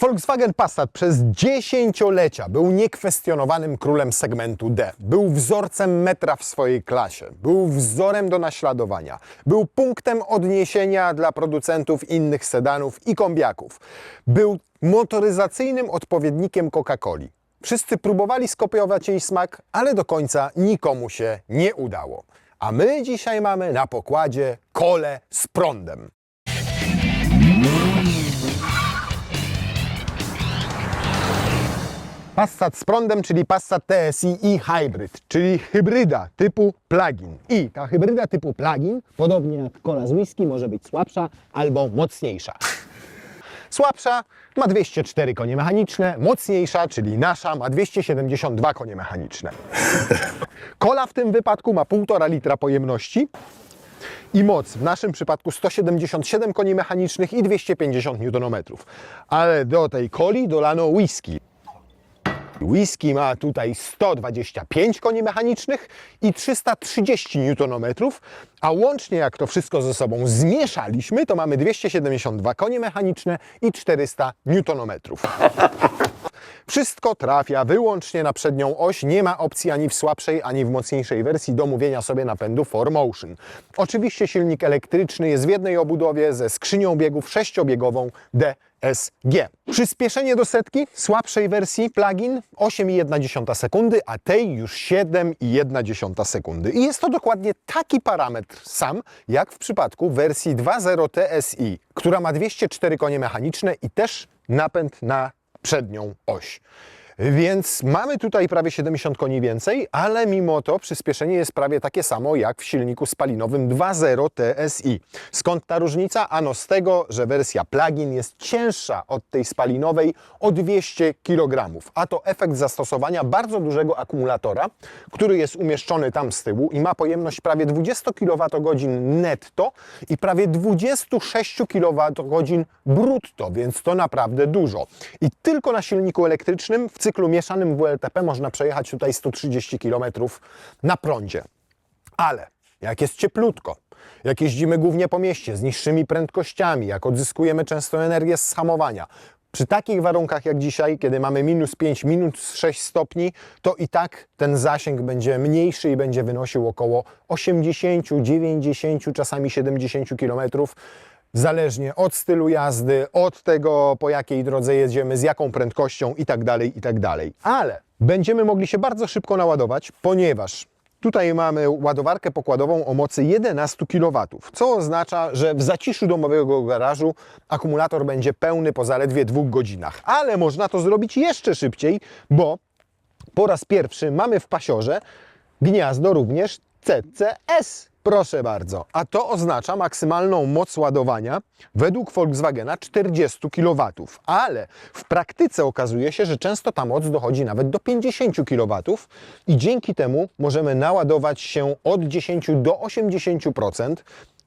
Volkswagen Passat przez dziesięciolecia był niekwestionowanym królem segmentu D. Był wzorcem metra w swojej klasie. Był wzorem do naśladowania. Był punktem odniesienia dla producentów innych sedanów i kombiaków. Był motoryzacyjnym odpowiednikiem Coca-Coli. Wszyscy próbowali skopiować jej smak, ale do końca nikomu się nie udało. A my dzisiaj mamy na pokładzie kolę z prądem. Passat z prądem, czyli Passat TSI i Hybrid, czyli hybryda typu plug-in. I ta hybryda typu plug-in, podobnie jak kola z whisky, może być słabsza albo mocniejsza. Słabsza ma 204 konie mechaniczne, mocniejsza, czyli nasza, ma 272 konie mechaniczne. Kola w tym wypadku ma 1,5 litra pojemności i moc w naszym przypadku 177 koni mechanicznych i 250 Nm. Ale do tej coli dolano whisky. Whisky ma tutaj 125 koni mechanicznych i 330 Nm, a łącznie jak to wszystko ze sobą zmieszaliśmy, to mamy 272 konie mechaniczne i 400 Nm. Wszystko trafia wyłącznie na przednią oś, nie ma opcji ani w słabszej, ani w mocniejszej wersji do mówienia sobie napędu 4Motion. Oczywiście silnik elektryczny jest w jednej obudowie ze skrzynią biegów 6-biegową DSG. Przyspieszenie do setki słabszej wersji plug-in 8,1 sekundy, a tej już 7,1 sekundy. I jest to dokładnie taki parametr sam, jak w przypadku wersji 2.0 TSI, która ma 204 konie mechaniczne i też napęd na przednią oś. Więc mamy tutaj prawie 70 koni więcej, ale mimo to przyspieszenie jest prawie takie samo jak w silniku spalinowym 2.0 TSI. Skąd ta różnica? Ano z tego, że wersja plug-in jest cięższa od tej spalinowej o 200 kg, a to efekt zastosowania bardzo dużego akumulatora, który jest umieszczony tam z tyłu i ma pojemność prawie 20 kWh netto i prawie 26 kWh brutto, więc to naprawdę dużo. I tylko na silniku elektrycznym w cyklu mieszanym WLTP można przejechać tutaj 130 km na prądzie. Ale jak jest cieplutko, jak jeździmy głównie po mieście z niższymi prędkościami, jak odzyskujemy często energię z hamowania, przy takich warunkach jak dzisiaj, kiedy mamy -5, -6 stopni, to i tak ten zasięg będzie mniejszy i będzie wynosił około 80, 90, czasami 70 km. Zależnie od stylu jazdy, od tego, po jakiej drodze jedziemy, z jaką prędkością itd., itd. Ale będziemy mogli się bardzo szybko naładować, ponieważ tutaj mamy ładowarkę pokładową o mocy 11 kW, co oznacza, że w zaciszu domowego garażu akumulator będzie pełny po zaledwie 2 godzinach. Ale można to zrobić jeszcze szybciej, bo po raz pierwszy mamy w pasiorze gniazdo również CCS. Proszę bardzo, a to oznacza maksymalną moc ładowania według Volkswagena 40 kW, ale w praktyce okazuje się, że często ta moc dochodzi nawet do 50 kW i dzięki temu możemy naładować się od 10 do 80%,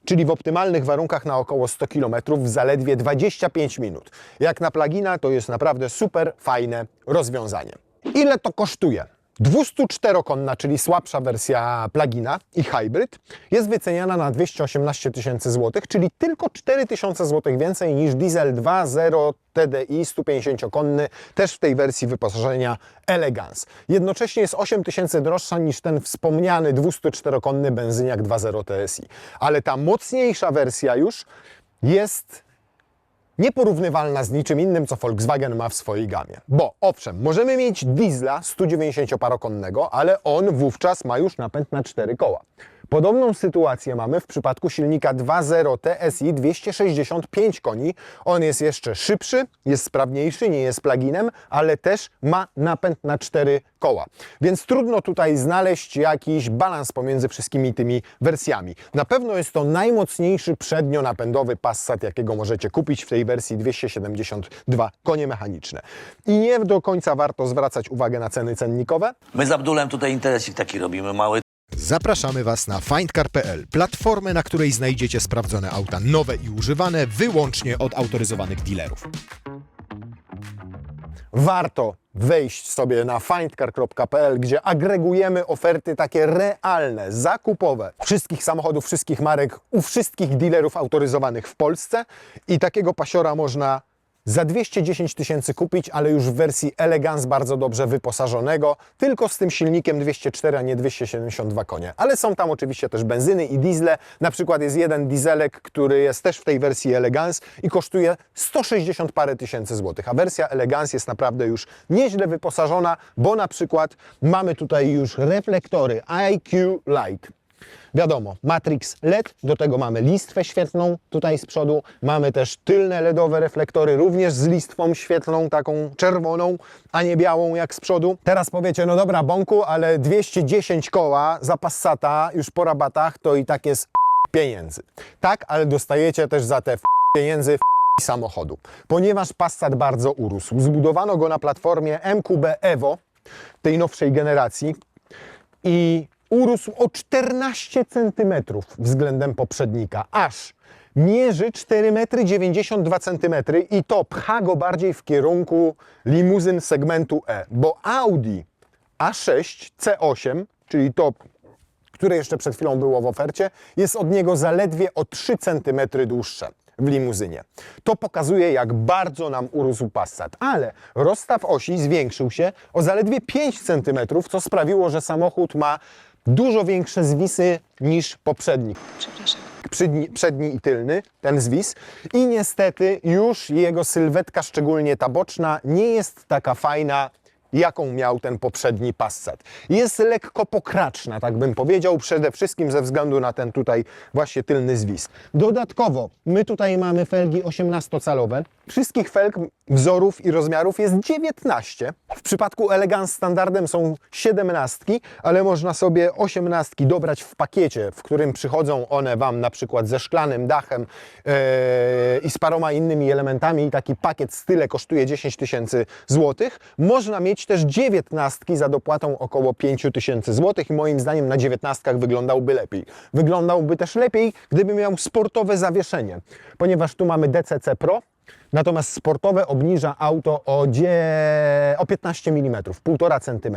czyli w optymalnych warunkach na około 100 km w zaledwie 25 minut. Jak na plugina to jest naprawdę super fajne rozwiązanie. Ile to kosztuje? 204-konna, czyli słabsza wersja plugina i hybrid, jest wyceniana na 218 tysięcy złotych, czyli tylko 4 tysiące złotych więcej niż diesel 2.0 TDI 150-konny, też w tej wersji wyposażenia Elegance. Jednocześnie jest 8 tysięcy droższa niż ten wspomniany 204-konny benzyniak 2.0 TSI. Ale ta mocniejsza wersja już jest nieporównywalna z niczym innym, co Volkswagen ma w swojej gamie. Bo owszem, możemy mieć diesla 190-parokonnego, ale on wówczas ma już napęd na 4 koła. Podobną sytuację mamy w przypadku silnika 2.0 TSI 265 koni. On jest jeszcze szybszy, jest sprawniejszy, nie jest pluginem, ale też ma napęd na 4 koła. Więc trudno tutaj znaleźć jakiś balans pomiędzy wszystkimi tymi wersjami. Na pewno jest to najmocniejszy przednionapędowy Passat, jakiego możecie kupić w tej wersji 272 konie mechaniczne. I nie do końca warto zwracać uwagę na ceny cennikowe. My z Abdulem tutaj interesik taki robimy, mały. Zapraszamy Was na findcar.pl, platformę, na której znajdziecie sprawdzone auta nowe i używane wyłącznie od autoryzowanych dealerów. Warto wejść sobie na findcar.pl, gdzie agregujemy oferty takie realne, zakupowe wszystkich samochodów, wszystkich marek u wszystkich dealerów autoryzowanych w Polsce i takiego pasiora można za 210 tysięcy kupić, ale już w wersji Elegance bardzo dobrze wyposażonego, tylko z tym silnikiem 204, a nie 272 konie. Ale są tam oczywiście też benzyny i diesle. Na przykład jest jeden dieselek, który jest też w tej wersji Elegance i kosztuje 160 parę tysięcy złotych, a wersja Elegance jest naprawdę już nieźle wyposażona, bo na przykład mamy tutaj już reflektory IQ Light. Wiadomo, Matrix LED, do tego mamy listwę świetlną tutaj z przodu, mamy też tylne LEDowe reflektory, również z listwą świetlną, taką czerwoną, a nie białą jak z przodu. Teraz powiecie, no dobra Bąku, ale 210 koła za Passata już po rabatach to i tak jest pieniędzy. Tak, ale dostajecie też za te pieniędzy samochodu, ponieważ Passat bardzo urósł. Zbudowano go na platformie MQB Evo, tej nowszej generacji i urósł o 14 cm względem poprzednika, aż mierzy 4,92 m i to pcha go bardziej w kierunku limuzyn segmentu E, bo Audi A6 C8, czyli to, które jeszcze przed chwilą było w ofercie, jest od niego zaledwie o 3 cm dłuższe w limuzynie. To pokazuje, jak bardzo nam urósł Passat, ale rozstaw osi zwiększył się o zaledwie 5 cm, co sprawiło, że samochód ma dużo większe zwisy niż poprzedni. Przepraszam. Przedni i tylny, ten zwis. I niestety już jego sylwetka, szczególnie ta boczna, nie jest taka fajna, jaką miał ten poprzedni Passat. Jest lekko pokraczna, tak bym powiedział, przede wszystkim ze względu na ten tutaj właśnie tylny zwis. Dodatkowo my tutaj mamy felgi 18-calowe. Wszystkich felg, wzorów i rozmiarów jest 19. W przypadku Elegance standardem są 17, ale można sobie 18 dobrać w pakiecie, w którym przychodzą one Wam na przykład ze szklanym dachem i z paroma innymi elementami. Taki pakiet z tyle kosztuje 10 tysięcy złotych. Można mieć też 19 za dopłatą około 5 tysięcy złotych i moim zdaniem na 19 wyglądałby lepiej. Wyglądałby też lepiej, gdyby miał sportowe zawieszenie, ponieważ tu mamy DCC Pro, natomiast sportowe obniża auto o 15 mm, 1,5 cm.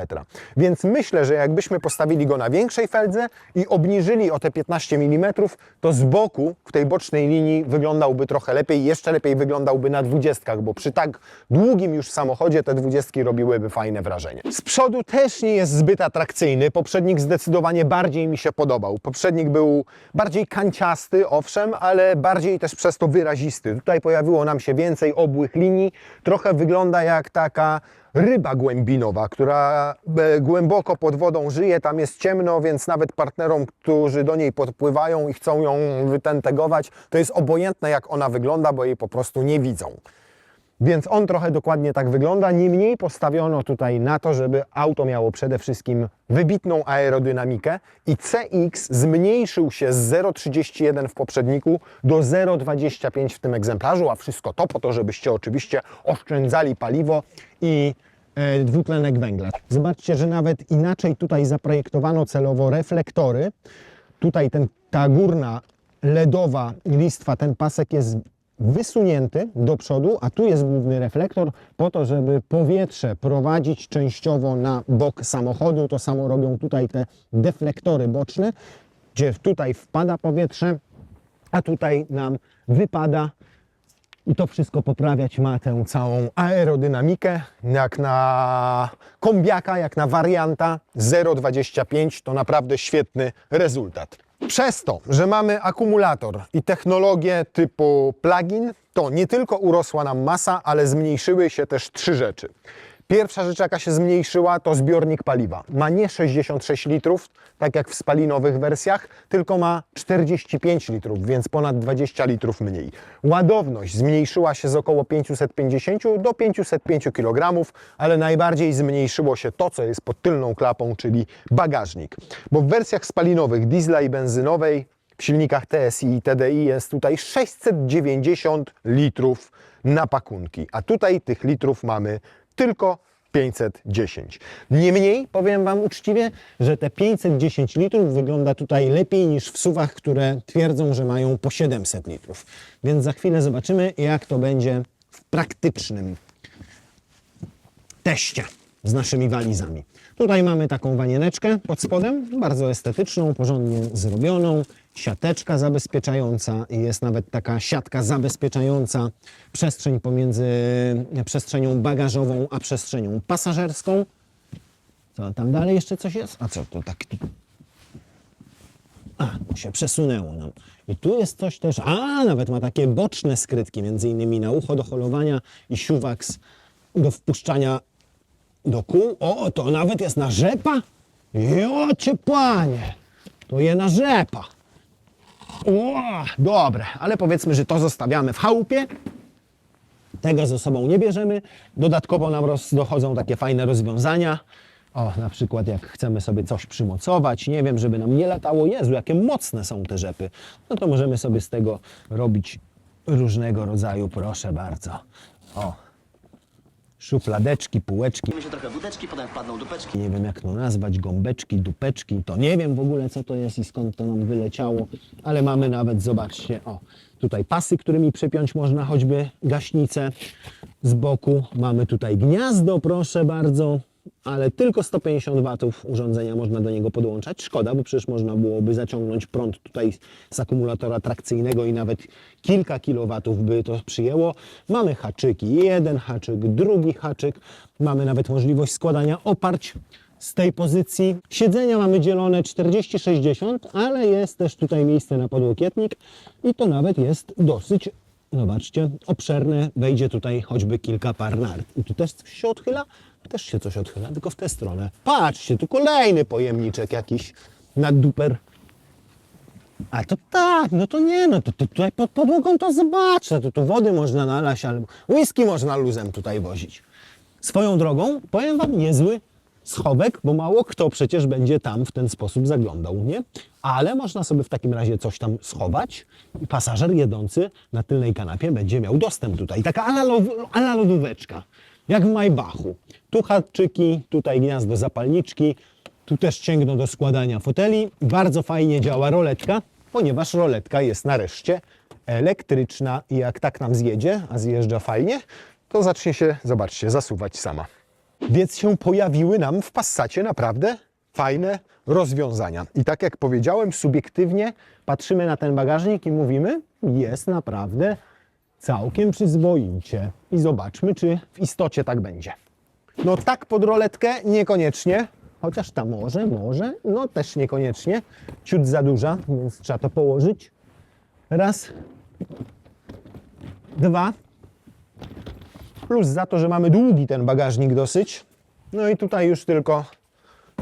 Więc myślę, że jakbyśmy postawili go na większej feldze i obniżyli o te 15 mm, to z boku, w tej bocznej linii wyglądałby trochę lepiej. Jeszcze lepiej wyglądałby na 20, bo przy tak długim już samochodzie te 20 robiłyby fajne wrażenie. Z przodu też nie jest zbyt atrakcyjny. Poprzednik zdecydowanie bardziej mi się podobał. Poprzednik był bardziej kanciasty, owszem, ale bardziej też przez to wyrazisty. Tutaj pojawiło nam się więcej obłych linii. Trochę wygląda jak taka ryba głębinowa, która głęboko pod wodą żyje, tam jest ciemno, więc nawet partnerom, którzy do niej podpływają i chcą ją wytentegować, to jest obojętne, jak ona wygląda, bo jej po prostu nie widzą. Więc on trochę dokładnie tak wygląda. Niemniej postawiono tutaj na to, żeby auto miało przede wszystkim wybitną aerodynamikę i CX zmniejszył się z 0,31 w poprzedniku do 0,25 w tym egzemplarzu, a wszystko to po to, żebyście oczywiście oszczędzali paliwo i dwutlenek węgla. Zobaczcie, że nawet inaczej tutaj zaprojektowano celowo reflektory. Tutaj ta górna LEDowa listwa, ten pasek jest wysunięty do przodu, a tu jest główny reflektor po to, żeby powietrze prowadzić częściowo na bok samochodu. To samo robią tutaj te deflektory boczne, gdzie tutaj wpada powietrze, a tutaj nam wypada. I to wszystko poprawiać ma tę całą aerodynamikę. Jak na kombiaka, jak na warianta 0,25 to naprawdę świetny rezultat. Przez to, że mamy akumulator i technologię typu plug-in, to nie tylko urosła nam masa, ale zmniejszyły się też 3 rzeczy. Pierwsza rzecz, jaka się zmniejszyła, to zbiornik paliwa. Ma nie 66 litrów, tak jak w spalinowych wersjach, tylko ma 45 litrów, więc ponad 20 litrów mniej. Ładowność zmniejszyła się z około 550 do 505 kg, ale najbardziej zmniejszyło się to, co jest pod tylną klapą, czyli bagażnik. Bo w wersjach spalinowych, diesla i benzynowej, w silnikach TSI i TDI jest tutaj 690 litrów na pakunki, a tutaj tych litrów mamy tylko 510. Niemniej powiem Wam uczciwie, że te 510 litrów wygląda tutaj lepiej niż w SUV-ach, które twierdzą, że mają po 700 litrów. Więc za chwilę zobaczymy, jak to będzie w praktycznym teście. z naszymi walizami. Tutaj mamy taką wanieneczkę pod spodem, bardzo estetyczną, porządnie zrobioną, siateczka zabezpieczająca i jest nawet taka siatka zabezpieczająca przestrzeń pomiędzy przestrzenią bagażową a przestrzenią pasażerską. Co tam dalej jeszcze coś jest? A co to tak? A, się przesunęło nam. I tu jest coś też, nawet ma takie boczne skrytki, między innymi na ucho do holowania i siuwaks do wpuszczania do kół. O, to nawet jest na rzepa? Jocie panie, to je na rzepa. O, dobre, ale powiedzmy, że to zostawiamy w chałupie. Tego ze sobą nie bierzemy. Dodatkowo nam dochodzą takie fajne rozwiązania. O, na przykład jak chcemy sobie coś przymocować, nie wiem, żeby nam nie latało, Jezu, jakie mocne są te rzepy, no to możemy sobie z tego robić różnego rodzaju, proszę bardzo. O, szufladeczki, półeczki, Się trochę wódeczki, potem wpadną dupeczki. nie wiem jak to nazwać, gąbeczki, dupeczki, to nie wiem w ogóle co to jest i skąd to nam wyleciało, ale mamy nawet, zobaczcie, o, tutaj pasy, którymi przypiąć można choćby gaśnicę z boku, mamy tutaj gniazdo, proszę bardzo, ale tylko 150 watów urządzenia można do niego podłączać. Szkoda, bo przecież można byłoby zaciągnąć prąd tutaj z akumulatora trakcyjnego i nawet kilka kilowatów by to przyjęło. Mamy haczyki, jeden haczyk, drugi haczyk. Mamy nawet możliwość składania oparć z tej pozycji. Siedzenia mamy dzielone 40-60, ale jest też tutaj miejsce na podłokietnik i to nawet jest dosyć, zobaczcie, obszerne. Wejdzie tutaj choćby kilka par nart. I tu też coś się odchyla? Też się coś odchyla, tylko w tę stronę. Patrzcie, tu kolejny pojemniczek jakiś na duper. A to tak, no to nie, no to tutaj pod podłogą to zobaczę, to tu wody można nalać, albo whisky można luzem tutaj wozić. Swoją drogą, powiem wam, niezły schowek, bo mało kto przecież będzie tam w ten sposób zaglądał, nie? Ale można sobie w takim razie coś tam schować i pasażer jedący na tylnej kanapie będzie miał dostęp tutaj. Taka ala lodóweczka, jak w Maybachu. Tu haczyki, tutaj gniazdo zapalniczki, tu też cięgno do składania foteli. Bardzo fajnie działa roletka, ponieważ roletka jest nareszcie elektryczna i jak tak nam zjedzie, a zjeżdża fajnie, to zacznie się, zobaczcie, zasuwać sama. Więc się pojawiły nam w Passacie naprawdę fajne rozwiązania. I tak jak powiedziałem, subiektywnie patrzymy na ten bagażnik i mówimy, jest naprawdę całkiem przyzwoicie. I zobaczmy, czy w istocie tak będzie. No tak pod roletkę niekoniecznie, chociaż ta może, no też niekoniecznie. Ciut za duża, więc trzeba to położyć. Raz, dwa. Plus za to, że mamy długi ten bagażnik dosyć. No i tutaj już tylko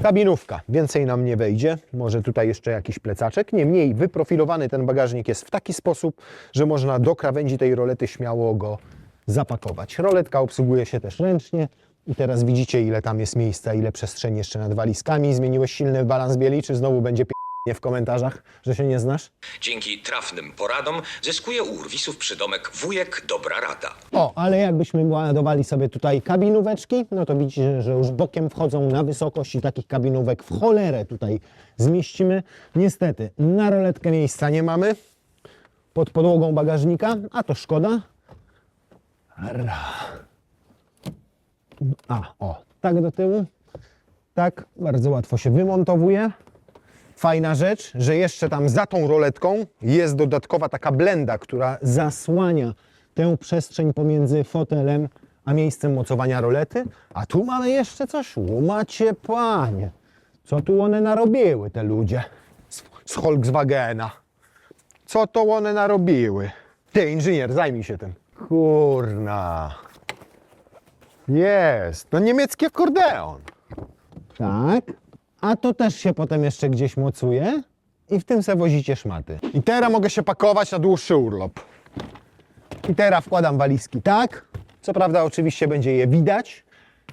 kabinówka. Więcej nam nie wejdzie. Może tutaj jeszcze jakiś plecaczek. Niemniej wyprofilowany ten bagażnik jest w taki sposób, że można do krawędzi tej rolety śmiało go zapakować. Roletka obsługuje się też ręcznie. I teraz widzicie, ile tam jest miejsca, ile przestrzeni jeszcze nad walizkami. Zmieniłeś silny balans bieli, czy znowu będzie p***nie w komentarzach, że się nie znasz? Dzięki trafnym poradom zyskuje u urwisów przydomek wujek dobra rada. O, ale jakbyśmy ładowali sobie tutaj kabinóweczki, no to widzicie, że już bokiem wchodzą na wysokość i takich kabinówek w cholerę tutaj zmieścimy. Niestety, na roletkę miejsca nie mamy pod podłogą bagażnika, a to szkoda. O, tak do tyłu. Tak, bardzo łatwo się wymontowuje. Fajna rzecz, że jeszcze tam za tą roletką jest dodatkowa taka blenda, która zasłania tę przestrzeń pomiędzy fotelem a miejscem mocowania rolety. A tu mamy jeszcze coś. Łumacie panie, co tu one narobiły, te ludzie z Volkswagena? Co to one narobiły? Ty, inżynier, zajmij się tym. Kurna. Jest, no niemiecki akordeon. Tak, a to też się potem jeszcze gdzieś mocuje i w tym se wozicie szmaty. I teraz mogę się pakować na dłuższy urlop. I teraz wkładam walizki tak. Co prawda oczywiście będzie je widać,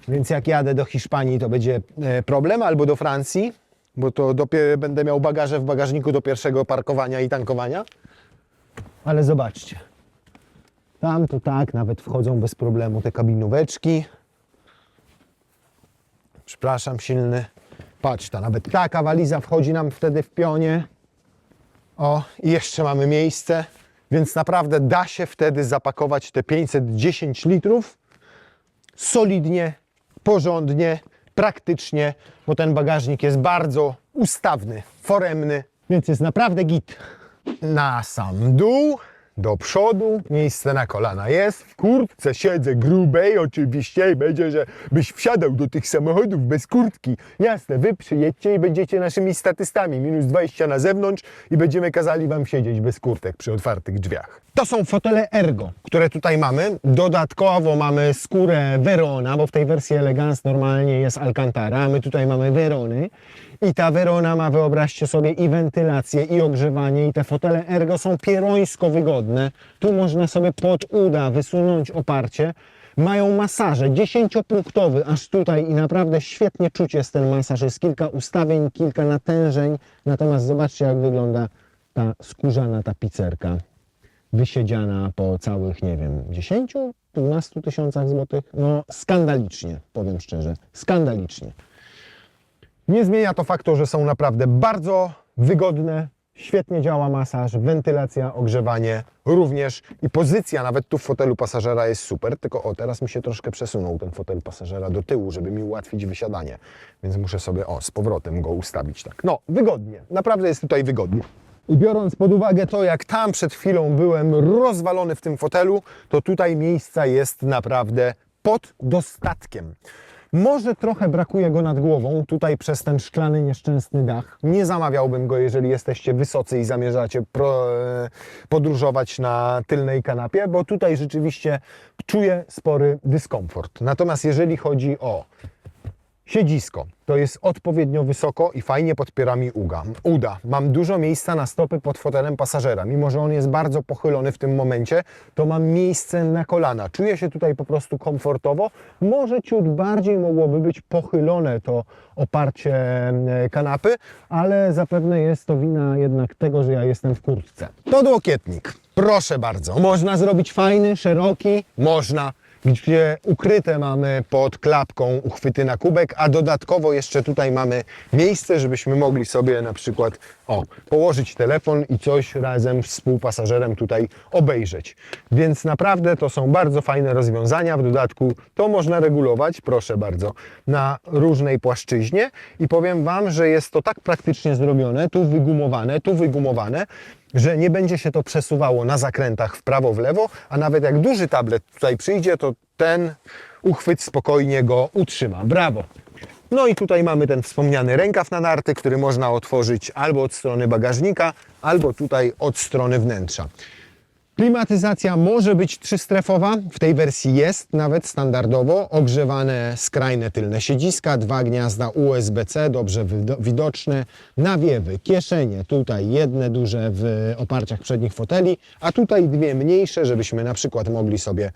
więc jak jadę do Hiszpanii, to będzie problem, albo do Francji, bo to dopiero będę miał bagaże w bagażniku do pierwszego parkowania i tankowania. Ale zobaczcie. Tam to tak, nawet wchodzą bez problemu te kabinóweczki. Przepraszam, silny. Patrz, ta nawet taka waliza wchodzi nam wtedy w pionie. O, i jeszcze mamy miejsce, więc naprawdę da się wtedy zapakować te 510 litrów solidnie porządnie, praktycznie, bo ten bagażnik jest bardzo ustawny, foremny, więc jest naprawdę git. Na sam dół, do przodu, miejsce na kolana jest, w kurtce siedzę grubej oczywiście i będzie, że byś wsiadał do tych samochodów bez kurtki. Jasne, wy przyjedźcie i będziecie naszymi statystami, minus 20 na zewnątrz i będziemy kazali wam siedzieć bez kurtek przy otwartych drzwiach. To są fotele Ergo, które tutaj mamy. Dodatkowo mamy skórę Verona, bo w tej wersji Elegance normalnie jest Alcantara, a my tutaj mamy Verony. I ta Verona ma, wyobraźcie sobie, i wentylację, i ogrzewanie, i te fotele Ergo są pierońsko wygodne. Tu można sobie pod uda wysunąć oparcie. Mają masaże 10-punktowy aż tutaj i naprawdę świetnie czuć jest ten masaż. Jest kilka ustawień, kilka natężeń. Natomiast zobaczcie, jak wygląda ta skórzana tapicerka. Wysiedziana po całych, nie wiem, 10-12 tysiącach złotych. No skandalicznie, powiem szczerze, skandalicznie. Nie zmienia to faktu, że są naprawdę bardzo wygodne, świetnie działa masaż, wentylacja, ogrzewanie również i pozycja nawet tu w fotelu pasażera jest super, tylko o, teraz mi się troszkę przesunął ten fotel pasażera do tyłu, żeby mi ułatwić wysiadanie, więc muszę sobie, z powrotem go ustawić tak. No, wygodnie, naprawdę jest tutaj wygodnie. I biorąc pod uwagę to, jak tam przed chwilą byłem rozwalony w tym fotelu, to tutaj miejsca jest naprawdę pod dostatkiem. Może trochę brakuje go nad głową, tutaj przez ten szklany, nieszczęsny dach. Nie zamawiałbym go, jeżeli jesteście wysocy i zamierzacie podróżować na tylnej kanapie, bo tutaj rzeczywiście czuję spory dyskomfort. Natomiast jeżeli chodzi o siedzisko, to jest odpowiednio wysoko i fajnie podpiera mi uda. Mam dużo miejsca na stopy pod fotelem pasażera. Mimo że on jest bardzo pochylony w tym momencie, to mam miejsce na kolana. Czuję się tutaj po prostu komfortowo. Może ciut bardziej mogłoby być pochylone to oparcie kanapy, ale zapewne jest to wina jednak tego, że ja jestem w kurtce. Podłokietnik. Proszę bardzo. Można zrobić fajny, szeroki. Można. Gdzie ukryte mamy pod klapką uchwyty na kubek, a dodatkowo jeszcze tutaj mamy miejsce, żebyśmy mogli sobie na przykład położyć telefon i coś razem z współpasażerem tutaj obejrzeć. Więc naprawdę to są bardzo fajne rozwiązania. W dodatku to można regulować, proszę bardzo, na różnej płaszczyźnie i powiem Wam, że jest to tak praktycznie zrobione, tu wygumowane, że nie będzie się to przesuwało na zakrętach w prawo, w lewo, a nawet jak duży tablet tutaj przyjdzie, to ten uchwyt spokojnie go utrzyma. Brawo! No i tutaj mamy ten wspomniany rękaw na narty, który można otworzyć albo od strony bagażnika, albo tutaj od strony wnętrza. Klimatyzacja może być trzystrefowa, w tej wersji jest nawet standardowo, ogrzewane skrajne tylne siedziska, 2 gniazda USB-C, dobrze widoczne, nawiewy, kieszenie, tutaj jedne duże w oparciach przednich foteli, a tutaj 2 mniejsze, żebyśmy na przykład mogli sobie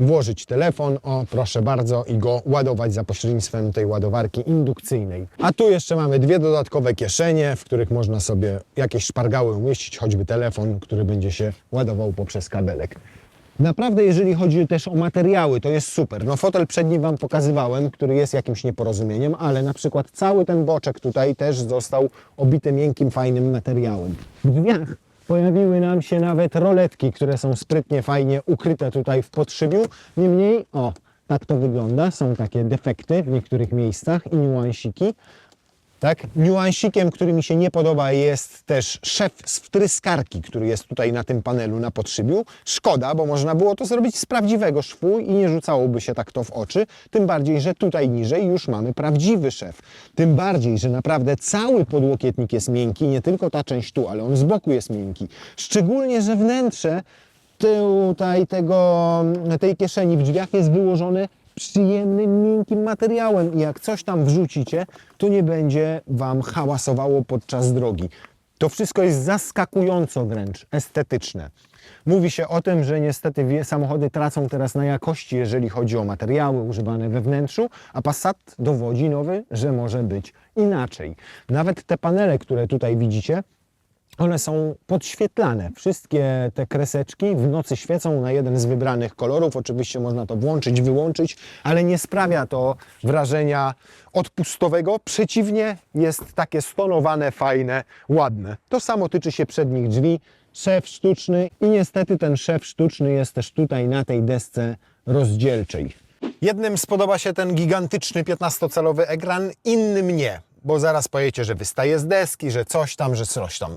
włożyć telefon, proszę bardzo, i go ładować za pośrednictwem tej ładowarki indukcyjnej. A tu jeszcze mamy 2 dodatkowe kieszenie, w których można sobie jakieś szpargały umieścić, choćby telefon, który będzie się ładował poprzez kabelek. Naprawdę, jeżeli chodzi też o materiały, to jest super. No fotel przedni Wam pokazywałem, który jest jakimś nieporozumieniem, ale na przykład cały ten boczek tutaj też został obity miękkim, fajnym materiałem. W drzwiach pojawiły nam się nawet roletki, które są sprytnie, fajnie ukryte tutaj w podszybiu. Niemniej, tak to wygląda. Są takie defekty w niektórych miejscach i niuansiki. Tak? Niuansikiem, który mi się nie podoba, jest też szef z wtryskarki, który jest tutaj na tym panelu na podszybiu. Szkoda, bo można było to zrobić z prawdziwego szwu i nie rzucałoby się tak to w oczy. Tym bardziej, że tutaj niżej już mamy prawdziwy szef. Tym bardziej, że naprawdę cały podłokietnik jest miękki, nie tylko ta część tu, ale on z boku jest miękki. Szczególnie, że wnętrze tutaj tej kieszeni w drzwiach jest wyłożone przyjemnym, miękkim materiałem i jak coś tam wrzucicie, to nie będzie Wam hałasowało podczas drogi. To wszystko jest zaskakująco wręcz estetyczne. Mówi się o tym, że niestety samochody tracą teraz na jakości, jeżeli chodzi o materiały używane we wnętrzu, a Passat dowodzi nowy, że może być inaczej. Nawet te panele, które tutaj widzicie, one są podświetlane. Wszystkie te kreseczki w nocy świecą na jeden z wybranych kolorów. Oczywiście można to włączyć, wyłączyć, ale nie sprawia to wrażenia odpustowego. Przeciwnie, jest takie stonowane, fajne, ładne. To samo tyczy się przednich drzwi. Szef sztuczny i niestety ten szef sztuczny jest też tutaj na tej desce rozdzielczej. Jednym spodoba się ten gigantyczny 15-calowy ekran, innym nie. Bo zaraz powiecie, że wystaje z deski, że coś tam,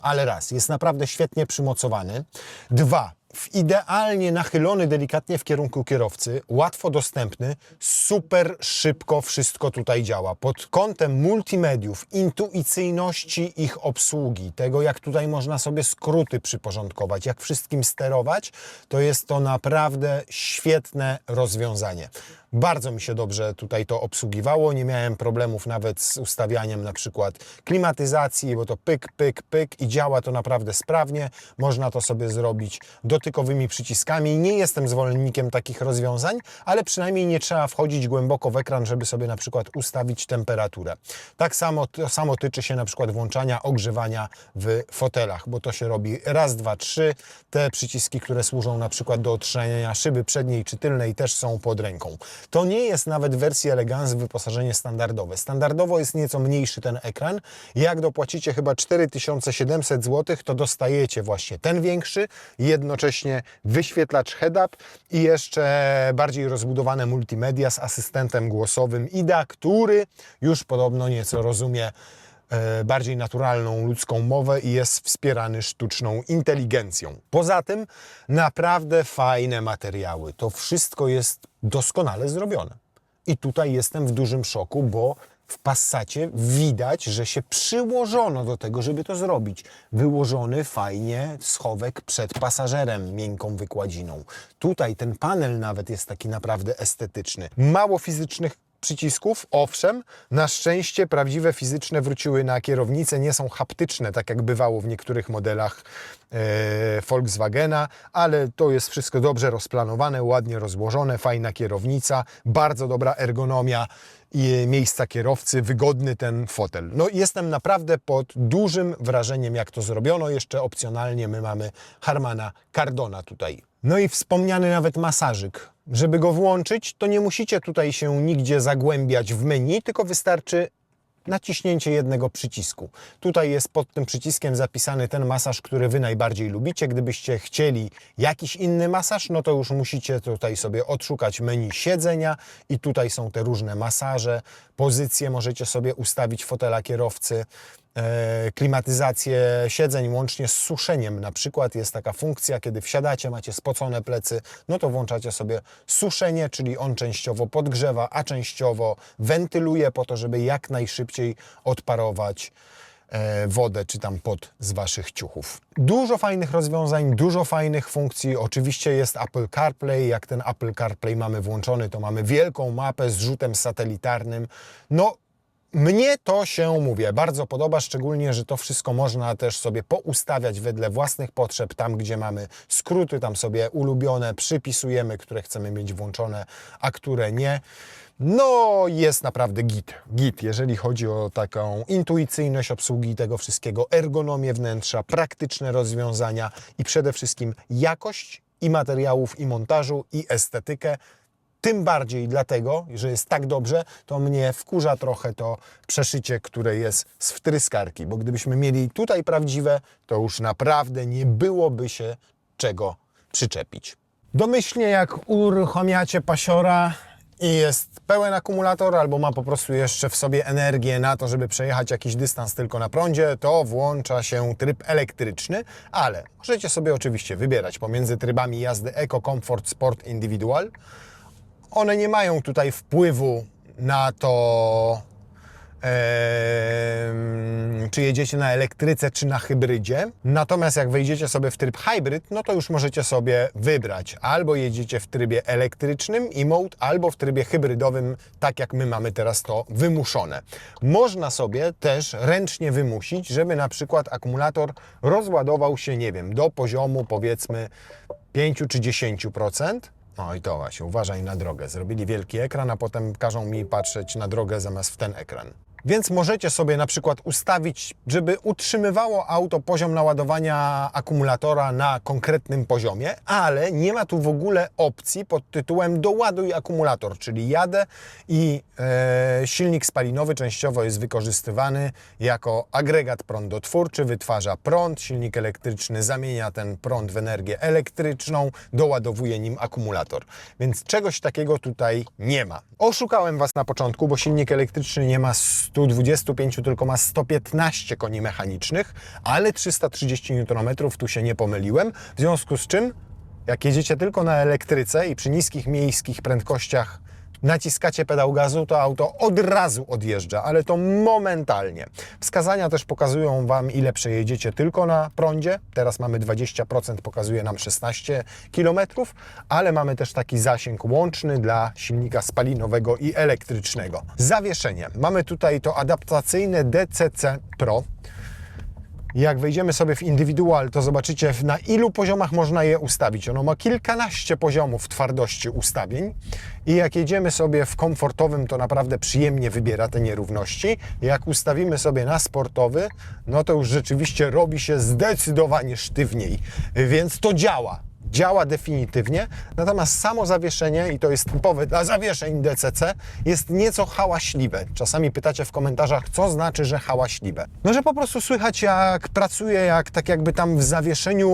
ale raz, jest naprawdę świetnie przymocowany. Dwa, idealnie nachylony delikatnie w kierunku kierowcy, łatwo dostępny, super szybko wszystko tutaj działa. Pod kątem multimediów, intuicyjności ich obsługi, tego jak tutaj można sobie skróty przyporządkować, jak wszystkim sterować, to jest to naprawdę świetne rozwiązanie. Bardzo mi się dobrze tutaj to obsługiwało, nie miałem problemów nawet z ustawianiem na przykład klimatyzacji, bo to pyk, pyk, pyk i działa to naprawdę sprawnie. Można to sobie zrobić dotykowymi przyciskami. Nie jestem zwolennikiem takich rozwiązań, ale przynajmniej nie trzeba wchodzić głęboko w ekran, żeby sobie na przykład ustawić temperaturę. Tak samo to samo tyczy się na przykład włączania ogrzewania w fotelach, bo to się robi raz, dwa, trzy. Te przyciski, które służą na przykład do otrzymania szyby przedniej czy tylnej, też są pod ręką. To nie jest nawet w wersji Elegance wyposażenie standardowe. Standardowo jest nieco mniejszy ten ekran. Jak dopłacicie chyba 4700 zł, to dostajecie właśnie ten większy, jednocześnie wyświetlacz head-up i jeszcze bardziej rozbudowane multimedia z asystentem głosowym IDA, który już podobno nieco rozumie bardziej naturalną ludzką mowę i jest wspierany sztuczną inteligencją. Poza tym naprawdę fajne materiały. To wszystko jest doskonale zrobione. I tutaj jestem w dużym szoku, bo w Passacie widać, że się przyłożono do tego, żeby to zrobić. Wyłożony fajnie schowek przed pasażerem miękką wykładziną. Tutaj ten panel nawet jest taki naprawdę estetyczny. Mało fizycznych przycisków, owszem, na szczęście prawdziwe fizyczne wróciły na kierownicę, nie są haptyczne, tak jak bywało w niektórych modelach Volkswagena, ale to jest wszystko dobrze rozplanowane, ładnie rozłożone, fajna kierownica, bardzo dobra ergonomia i miejsca kierowcy, wygodny ten fotel. No jestem naprawdę pod dużym wrażeniem, jak to zrobiono. Jeszcze opcjonalnie my mamy Harmana Kardona tutaj. No i wspomniany nawet masażyk. Żeby go włączyć, to nie musicie tutaj się nigdzie zagłębiać w menu, tylko wystarczy naciśnięcie jednego przycisku. Tutaj jest pod tym przyciskiem zapisany ten masaż, który Wy najbardziej lubicie. Gdybyście chcieli jakiś inny masaż, no to już musicie tutaj sobie odszukać menu siedzenia i tutaj są te różne masaże, pozycje możecie sobie ustawić fotela kierowcy, klimatyzację siedzeń łącznie z suszeniem. Na przykład jest taka funkcja, kiedy wsiadacie, macie spocone plecy, no to włączacie sobie suszenie, czyli on częściowo podgrzewa, a częściowo wentyluje po to, żeby jak najszybciej odparować wodę czy tam pot z Waszych ciuchów. Dużo fajnych rozwiązań, dużo fajnych funkcji. Oczywiście jest Apple CarPlay. Jak ten Apple CarPlay mamy włączony, to mamy wielką mapę z rzutem satelitarnym. No, mnie to się, mówię, bardzo podoba, szczególnie, że to wszystko można też sobie poustawiać wedle własnych potrzeb. Tam, gdzie mamy skróty, tam sobie ulubione przypisujemy, które chcemy mieć włączone, a które nie. No, jest naprawdę git, jeżeli chodzi o taką intuicyjność obsługi tego wszystkiego, ergonomię wnętrza, praktyczne rozwiązania i przede wszystkim jakość i materiałów, i montażu, i estetykę. Tym bardziej dlatego, że jest tak dobrze, to mnie wkurza trochę to przeszycie, które jest z wtryskarki, bo gdybyśmy mieli tutaj prawdziwe, to już naprawdę nie byłoby się czego przyczepić. Domyślnie jak uruchamiacie pasiora i jest pełen akumulator, albo ma po prostu jeszcze w sobie energię na to, żeby przejechać jakiś dystans tylko na prądzie, to włącza się tryb elektryczny, ale możecie sobie oczywiście wybierać pomiędzy trybami jazdy Eco, Comfort, Sport, Individual. One nie mają tutaj wpływu na to, czy jedziecie na elektryce, czy na hybrydzie. Natomiast jak wejdziecie sobie w tryb hybrid, no to już możecie sobie wybrać. Albo jedziecie w trybie elektrycznym e-mode, albo w trybie hybrydowym, tak jak my mamy teraz to wymuszone. Można sobie też ręcznie wymusić, żeby na przykład akumulator rozładował się, nie wiem, do poziomu powiedzmy 5 czy 10%. No i to właśnie, uważaj na drogę. Zrobili wielki ekran, a potem każą mi patrzeć na drogę zamiast w ten ekran. Więc możecie sobie na przykład ustawić, żeby utrzymywało auto poziom naładowania akumulatora na konkretnym poziomie, ale nie ma tu w ogóle opcji pod tytułem doładuj akumulator, czyli jadę i silnik spalinowy częściowo jest wykorzystywany jako agregat prądotwórczy, wytwarza prąd, silnik elektryczny zamienia ten prąd w energię elektryczną, doładowuje nim akumulator. Więc czegoś takiego tutaj nie ma. Oszukałem Was na początku, bo silnik elektryczny nie ma 125, tylko ma 115 koni mechanicznych, ale 330 Nm, tu się nie pomyliłem. W związku z czym, jak jedziecie tylko na elektryce i przy niskich miejskich prędkościach naciskacie pedał gazu, to auto od razu odjeżdża, ale to momentalnie. Wskazania też pokazują Wam, ile przejedziecie tylko na prądzie. Teraz mamy 20%, pokazuje nam 16 km, ale mamy też taki zasięg łączny dla silnika spalinowego i elektrycznego. Zawieszenie. Mamy tutaj to adaptacyjne DCC Pro. Jak wejdziemy sobie w indywidual, to zobaczycie, na ilu poziomach można je ustawić. Ono ma kilkanaście poziomów twardości ustawień i jak jedziemy sobie w komfortowym, to naprawdę przyjemnie wybiera te nierówności. Jak ustawimy sobie na sportowy, no to już rzeczywiście robi się zdecydowanie sztywniej, więc to działa. Działa definitywnie, natomiast samo zawieszenie, i to jest typowe dla zawieszeń DCC, jest nieco hałaśliwe. Czasami pytacie w komentarzach, co znaczy, że hałaśliwe. No, że po prostu słychać, jak pracuje, tak jakby tam w zawieszeniu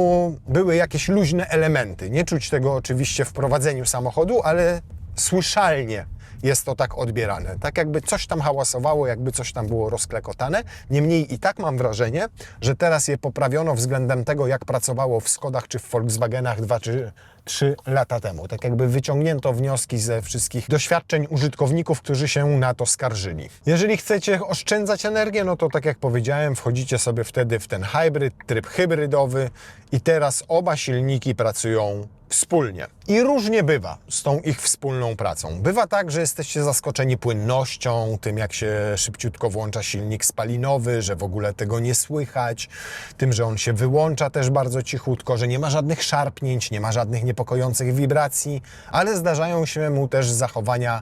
były jakieś luźne elementy. Nie czuć tego oczywiście w prowadzeniu samochodu, ale słyszalnie jest to tak odbierane. Tak jakby coś tam hałasowało, jakby coś tam było rozklekotane. Niemniej i tak mam wrażenie, że teraz je poprawiono względem tego, jak pracowało w Skodach czy w Volkswagenach 2 czy 3 lata temu. Tak jakby wyciągnięto wnioski ze wszystkich doświadczeń użytkowników, którzy się na to skarżyli. Jeżeli chcecie oszczędzać energię, no to tak jak powiedziałem, wchodzicie sobie wtedy w ten hybrid, tryb hybrydowy i teraz oba silniki pracują wspólnie. I różnie bywa z tą ich wspólną pracą. Bywa tak, że jesteście zaskoczeni płynnością, tym jak się szybciutko włącza silnik spalinowy, że w ogóle tego nie słychać, tym, że on się wyłącza też bardzo cichutko, że nie ma żadnych szarpnięć, nie ma żadnych niepokojących wibracji, ale zdarzają się mu też zachowania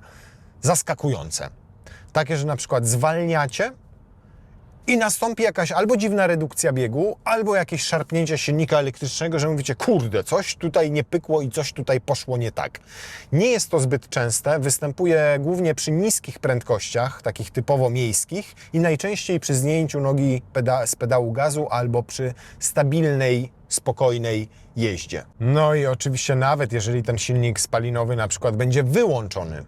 zaskakujące. Takie, że na przykład zwalniacie i nastąpi jakaś albo dziwna redukcja biegu, albo jakieś szarpnięcie silnika elektrycznego, że mówicie, kurde, coś tutaj nie pykło i coś tutaj poszło nie tak. Nie jest to zbyt częste, występuje głównie przy niskich prędkościach, takich typowo miejskich i najczęściej przy zdjęciu nogi z pedału gazu albo przy stabilnej, spokojnej jeździe. No i oczywiście nawet jeżeli ten silnik spalinowy na przykład będzie wyłączony,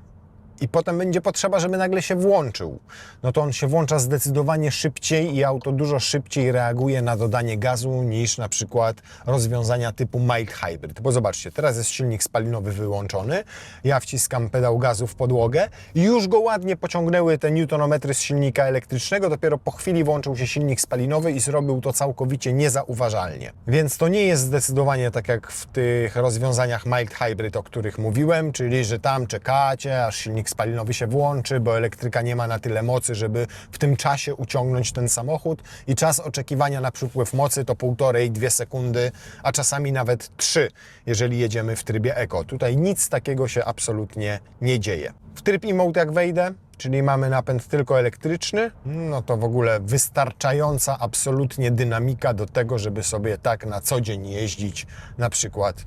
i potem będzie potrzeba, żeby nagle się włączył, no to on się włącza zdecydowanie szybciej i auto dużo szybciej reaguje na dodanie gazu niż na przykład rozwiązania typu mild hybrid. Bo zobaczcie, teraz jest silnik spalinowy wyłączony, ja wciskam pedał gazu w podłogę i już go ładnie pociągnęły te newtonometry z silnika elektrycznego, dopiero po chwili włączył się silnik spalinowy i zrobił to całkowicie niezauważalnie. Więc to nie jest zdecydowanie tak jak w tych rozwiązaniach mild hybrid, o których mówiłem, czyli że tam czekacie, aż silnik spalinowy się włączy, bo elektryka nie ma na tyle mocy, żeby w tym czasie uciągnąć ten samochód i czas oczekiwania na przypływ mocy to 1,5–2 sekundy, a czasami nawet 3, jeżeli jedziemy w trybie Eco. Tutaj nic takiego się absolutnie nie dzieje. W tryb e-mode jak wejdę, czyli mamy napęd tylko elektryczny, no to w ogóle wystarczająca absolutnie dynamika do tego, żeby sobie tak na co dzień jeździć, na przykład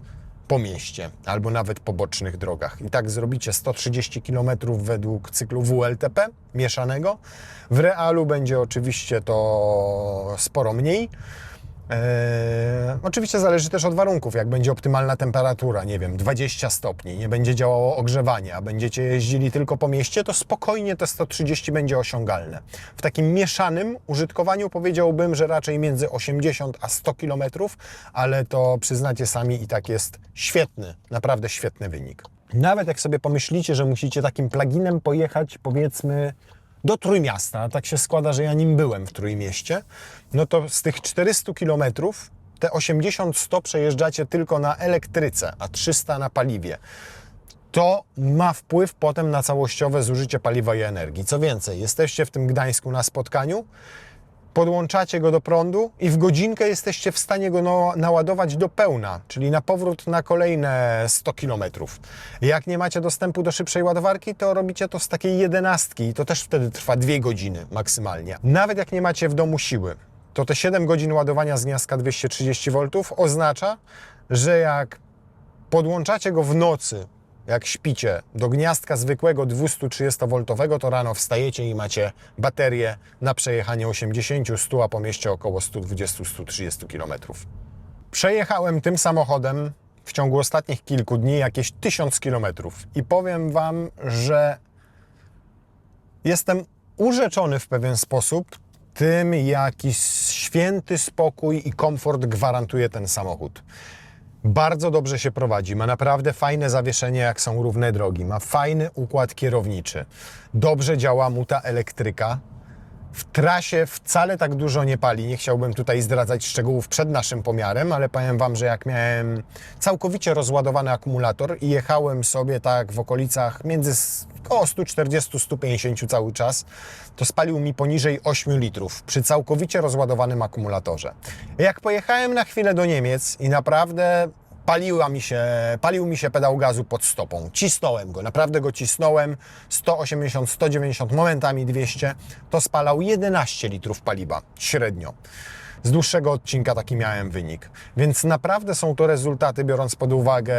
po mieście albo nawet po bocznych drogach. I tak zrobicie 130 km według cyklu WLTP mieszanego. W realu będzie oczywiście to sporo mniej. Oczywiście zależy też od warunków. Jak będzie optymalna temperatura, nie wiem, 20 stopni, nie będzie działało ogrzewanie, a będziecie jeździli tylko po mieście, to spokojnie te 130 będzie osiągalne. W takim mieszanym użytkowaniu powiedziałbym, że raczej między 80 a 100 km, ale to przyznacie sami i tak jest świetny, naprawdę świetny wynik. Nawet jak sobie pomyślicie, że musicie takim pluginem pojechać, powiedzmy, do Trójmiasta, tak się składa, że ja nim byłem w Trójmieście, no to z tych 400 km te 80–100 przejeżdżacie tylko na elektryce, a 300 na paliwie. To ma wpływ potem na całościowe zużycie paliwa i energii. Co więcej, jesteście w tym Gdańsku na spotkaniu podłączacie go do prądu i w godzinkę jesteście w stanie go naładować do pełna, czyli na powrót na kolejne 100 km. Jak nie macie dostępu do szybszej ładowarki, to robicie to z takiej 11 i to też wtedy trwa 2 godziny maksymalnie. Nawet jak nie macie w domu siły, to te 7 godzin ładowania z gniazdka 230 V oznacza, że jak podłączacie go w nocy, jak śpicie, do gniazdka zwykłego 230V, to rano wstajecie i macie baterię na przejechanie 80-100, a po mieście około 120-130 km. Przejechałem tym samochodem w ciągu ostatnich kilku dni jakieś 1000 km i powiem Wam, że jestem urzeczony w pewien sposób tym, jaki święty spokój i komfort gwarantuje ten samochód. Bardzo dobrze się prowadzi, ma naprawdę fajne zawieszenie, jak są równe drogi, ma fajny układ kierowniczy, dobrze działa mu ta elektryka, w trasie wcale tak dużo nie pali, nie chciałbym tutaj zdradzać szczegółów przed naszym pomiarem, ale powiem Wam, że jak miałem całkowicie rozładowany akumulator i jechałem sobie tak w okolicach między około 140-150 cały czas, to spalił mi poniżej 8 litrów przy całkowicie rozładowanym akumulatorze. Jak pojechałem na chwilę do Niemiec i naprawdę palił mi się pedał gazu pod stopą. Cisnąłem go, naprawdę go cisnąłem, 180, 190, momentami 200, to spalał 11 litrów paliwa średnio. Z dłuższego odcinka taki miałem wynik. Więc naprawdę są to rezultaty, biorąc pod uwagę,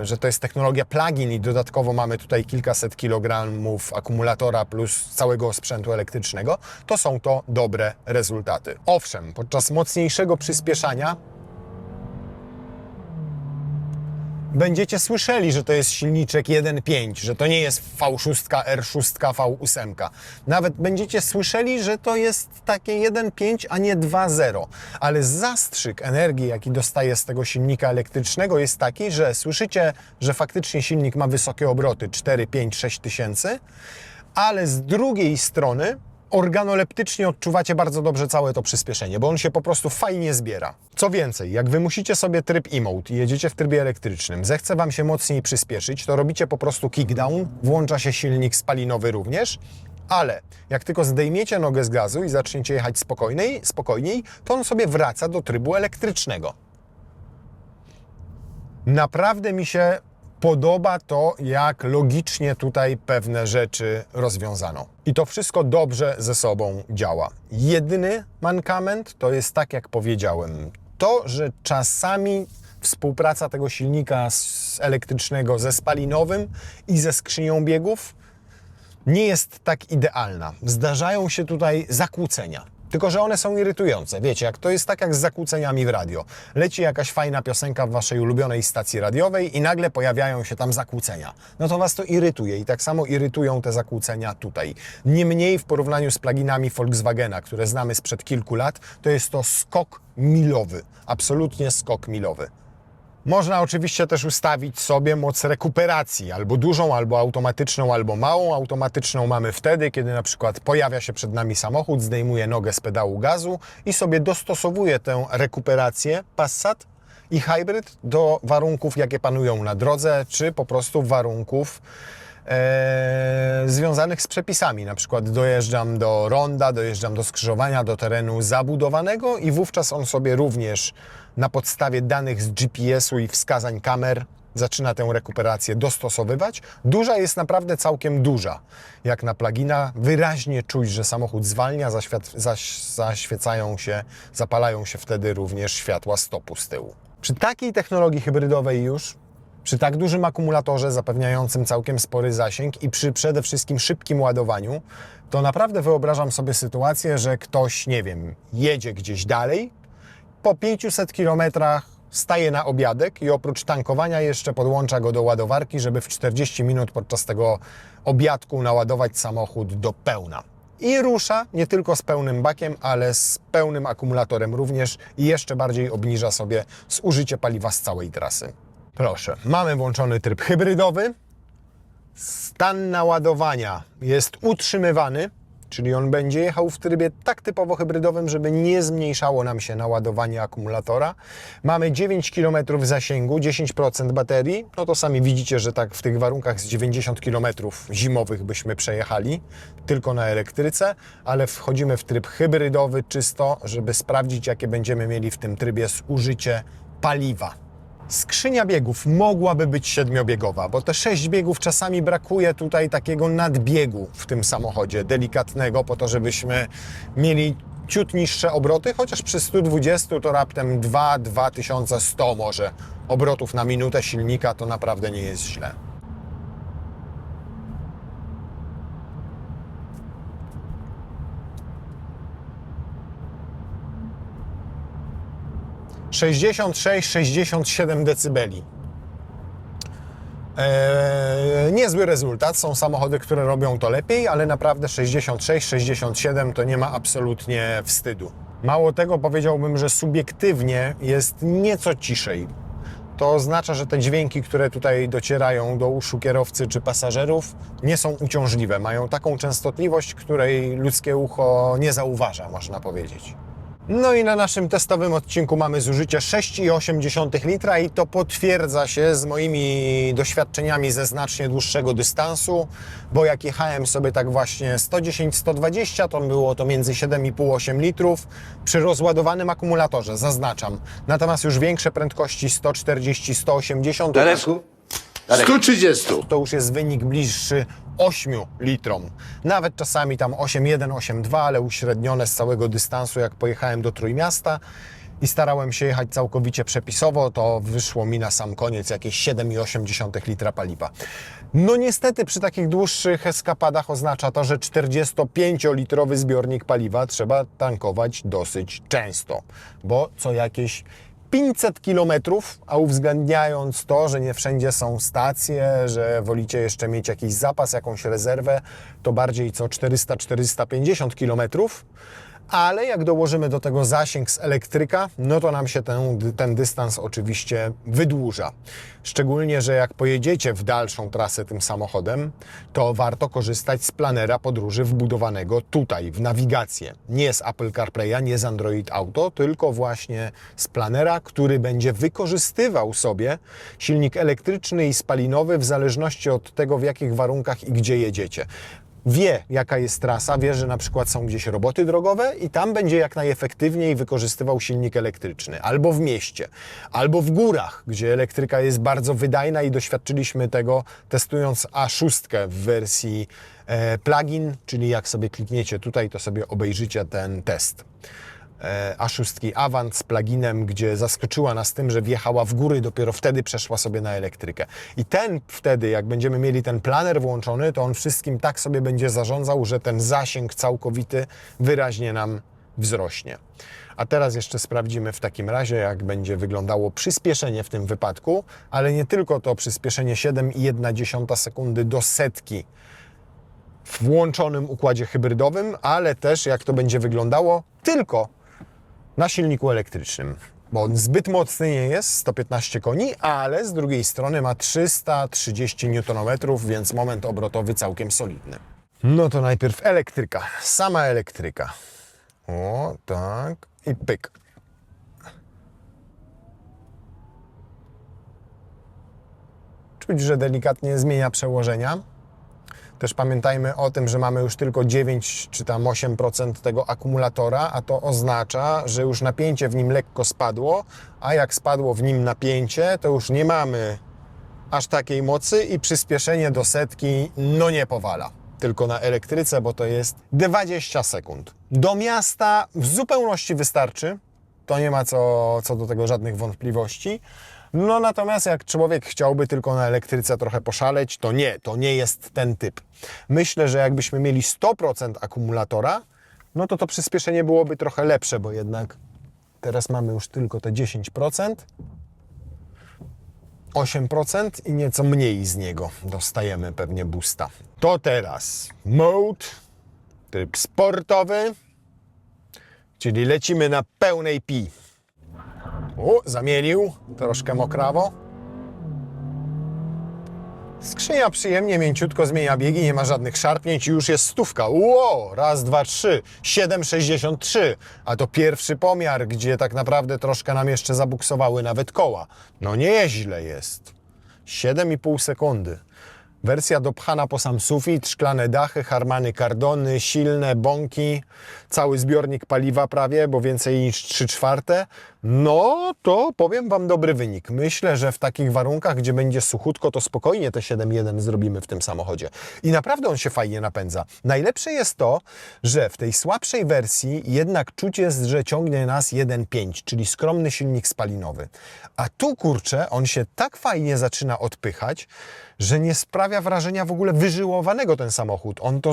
że to jest technologia plug-in i dodatkowo mamy tutaj kilkaset kilogramów akumulatora plus całego sprzętu elektrycznego, to są to dobre rezultaty. Owszem, podczas mocniejszego przyspieszania będziecie słyszeli, że to jest silniczek 1.5, że to nie jest V6, R6, V8. Nawet będziecie słyszeli, że to jest takie 1.5, a nie 2.0. Ale zastrzyk energii, jaki dostaje z tego silnika elektrycznego, jest taki, że słyszycie, że faktycznie silnik ma wysokie obroty 4, 5, 6 tysięcy, ale z drugiej strony organoleptycznie odczuwacie bardzo dobrze całe to przyspieszenie, bo on się po prostu fajnie zbiera. Co więcej, jak wymusicie sobie tryb e-mode i jedziecie w trybie elektrycznym, zechce Wam się mocniej przyspieszyć, to robicie po prostu kickdown, włącza się silnik spalinowy również, ale jak tylko zdejmiecie nogę z gazu i zaczniecie jechać spokojniej, to on sobie wraca do trybu elektrycznego. Naprawdę mi się podoba to, jak logicznie tutaj pewne rzeczy rozwiązano. I to wszystko dobrze ze sobą działa. Jedyny mankament to jest tak, jak powiedziałem. To, że czasami współpraca tego silnika elektrycznego ze spalinowym i ze skrzynią biegów nie jest tak idealna. Zdarzają się tutaj zakłócenia. Tylko że one są irytujące. Wiecie, to jest tak jak z zakłóceniami w radio. Leci jakaś fajna piosenka w waszej ulubionej stacji radiowej i nagle pojawiają się tam zakłócenia. No to was to irytuje i tak samo irytują te zakłócenia tutaj. Niemniej w porównaniu z pluginami Volkswagena, które znamy sprzed kilku lat, to jest to skok milowy. Absolutnie skok milowy. Można oczywiście też ustawić sobie moc rekuperacji, albo dużą, albo automatyczną, albo małą. Automatyczną mamy wtedy, kiedy na przykład pojawia się przed nami samochód, zdejmuje nogę z pedału gazu i sobie dostosowuje tę rekuperację Passat i Hybrid do warunków, jakie panują na drodze, czy po prostu warunków związanych z przepisami. Na przykład dojeżdżam do ronda, dojeżdżam do skrzyżowania, do terenu zabudowanego i wówczas on sobie również na podstawie danych z GPS-u i wskazań kamer zaczyna tę rekuperację dostosowywać. Duża jest naprawdę całkiem duża. Jak na plugina wyraźnie czuć, że samochód zwalnia, zapalają się wtedy również światła stopu z tyłu. Przy takiej technologii hybrydowej już, przy tak dużym akumulatorze zapewniającym całkiem spory zasięg i przy przede wszystkim szybkim ładowaniu, to naprawdę wyobrażam sobie sytuację, że ktoś, nie wiem, jedzie gdzieś dalej, po 500 kilometrach staje na obiadek i oprócz tankowania jeszcze podłącza go do ładowarki, żeby w 40 minut podczas tego obiadku naładować samochód do pełna. I rusza nie tylko z pełnym bakiem, ale z pełnym akumulatorem również i jeszcze bardziej obniża sobie zużycie paliwa z całej trasy. Proszę, mamy włączony tryb hybrydowy. Stan naładowania jest utrzymywany, czyli on będzie jechał w trybie tak typowo hybrydowym, żeby nie zmniejszało nam się naładowanie akumulatora. Mamy 9 km zasięgu, 10% baterii, no to sami widzicie, że tak w tych warunkach z 90 km zimowych byśmy przejechali, tylko na elektryce, ale wchodzimy w tryb hybrydowy czysto, żeby sprawdzić, jakie będziemy mieli w tym trybie zużycie paliwa. Skrzynia biegów mogłaby być 7-biegowa, bo te 6 biegów czasami brakuje tutaj takiego nadbiegu w tym samochodzie, delikatnego, po to, żebyśmy mieli ciut niższe obroty, chociaż przy 120 to raptem 2100 może obrotów na minutę silnika, to naprawdę nie jest źle. – 66-67 decybeli. Niezły rezultat. Są samochody, które robią to lepiej, ale naprawdę 66-67 to nie ma absolutnie wstydu. Mało tego, powiedziałbym, że subiektywnie jest nieco ciszej. To oznacza, że te dźwięki, które tutaj docierają do uszu kierowcy czy pasażerów, nie są uciążliwe. Mają taką częstotliwość, której ludzkie ucho nie zauważa, można powiedzieć. No i na naszym testowym odcinku mamy zużycie 6,8 litra i to potwierdza się z moimi doświadczeniami ze znacznie dłuższego dystansu, bo jak jechałem sobie tak właśnie 110-120, to było to między 7,5-8 litrów przy rozładowanym akumulatorze, zaznaczam. Natomiast już większe prędkości 140-180 Dareczku? 130. to już jest wynik bliższy 8 litrom. Nawet czasami tam 8,1, 8,2, ale uśrednione z całego dystansu, jak pojechałem do Trójmiasta i starałem się jechać całkowicie przepisowo, to wyszło mi na sam koniec jakieś 7,8 litra paliwa. No niestety przy takich dłuższych eskapadach oznacza to, że 45-litrowy zbiornik paliwa trzeba tankować dosyć często, bo co jakieś 500 km, a uwzględniając to, że nie wszędzie są stacje, że wolicie jeszcze mieć jakiś zapas, jakąś rezerwę, to bardziej co 400-450 km. Ale jak dołożymy do tego zasięg z elektryka, no to nam się ten dystans oczywiście wydłuża. Szczególnie, że jak pojedziecie w dalszą trasę tym samochodem, to warto korzystać z planera podróży wbudowanego tutaj, w nawigację. Nie z Apple CarPlaya, nie z Android Auto, tylko właśnie z planera, który będzie wykorzystywał sobie silnik elektryczny i spalinowy w zależności od tego, w jakich warunkach i gdzie jedziecie. Wie, jaka jest trasa, wie, że na przykład są gdzieś roboty drogowe i tam będzie jak najefektywniej wykorzystywał silnik elektryczny. Albo w mieście, albo w górach, gdzie elektryka jest bardzo wydajna i doświadczyliśmy tego testując A6 w wersji plug-in, czyli jak sobie klikniecie tutaj, to sobie obejrzycie ten test. A6 Avant z pluginem, gdzie zaskoczyła nas tym, że wjechała w góry, dopiero wtedy przeszła sobie na elektrykę. I wtedy, jak będziemy mieli ten planer włączony, to on wszystkim tak sobie będzie zarządzał, że ten zasięg całkowity wyraźnie nam wzrośnie. A teraz jeszcze sprawdzimy w takim razie, jak będzie wyglądało przyspieszenie w tym wypadku, ale nie tylko to przyspieszenie 7,1 sekundy do setki w włączonym układzie hybrydowym, ale też jak to będzie wyglądało tylko na silniku elektrycznym, bo on zbyt mocny nie jest, 115 koni, ale z drugiej strony ma 330 Nm, więc moment obrotowy całkiem solidny. No to najpierw elektryka, sama elektryka. O, tak i pyk. Czuć, że delikatnie zmienia przełożenia. Też pamiętajmy o tym, że mamy już tylko 9 czy tam 8% tego akumulatora, a to oznacza, że już napięcie w nim lekko spadło, a jak spadło w nim napięcie, to już nie mamy aż takiej mocy i przyspieszenie do setki no nie powala. Tylko na elektryce, bo to jest 20 sekund. Do miasta w zupełności wystarczy, to nie ma co do tego żadnych wątpliwości. No natomiast jak człowiek chciałby tylko na elektryce trochę poszaleć, to nie jest ten typ. Myślę, że jakbyśmy mieli 100% akumulatora, no to przyspieszenie byłoby trochę lepsze, bo jednak teraz mamy już tylko te 10%, 8% i nieco mniej z niego dostajemy pewnie boosta. To teraz mode, tryb sportowy, czyli lecimy na pełnej pi. O, zamielił, troszkę mokrawo. Skrzynia przyjemnie, mięciutko zmienia biegi, nie ma żadnych szarpnięć i już jest 100. Ło, raz, dwa, trzy, 7,63. A to pierwszy pomiar, gdzie tak naprawdę troszkę nam jeszcze zabuksowały nawet koła. No nieźle jest. 7,5 sekundy. Wersja dopchana po sam sufit, szklane dachy, Harmany Kardony, silne bąki, cały zbiornik paliwa prawie, bo więcej niż 3/4. No to powiem Wam dobry wynik. Myślę, że w takich warunkach, gdzie będzie suchutko, to spokojnie te 7,1 zrobimy w tym samochodzie. I naprawdę on się fajnie napędza. Najlepsze jest to, że w tej słabszej wersji jednak czuć jest, że ciągnie nas 1,5, czyli skromny silnik spalinowy. A tu, kurczę, on się tak fajnie zaczyna odpychać, że nie sprawia wrażenia w ogóle wyżyłowanego ten samochód. On to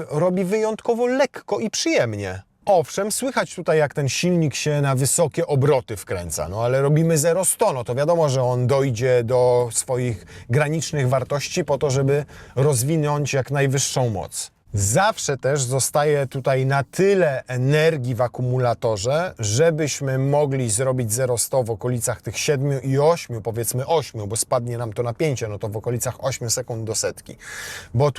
robi wyjątkowo lekko i przyjemnie. Owszem, słychać tutaj, jak ten silnik się na wysokie obroty wkręca, no ale robimy 0-100, no to wiadomo, że on dojdzie do swoich granicznych wartości po to, żeby rozwinąć jak najwyższą moc. Zawsze też zostaje tutaj na tyle energii w akumulatorze, żebyśmy mogli zrobić 0-100 w okolicach tych 7 i 8, powiedzmy 8, bo spadnie nam to napięcie, no to w okolicach 8 sekund do setki. Bo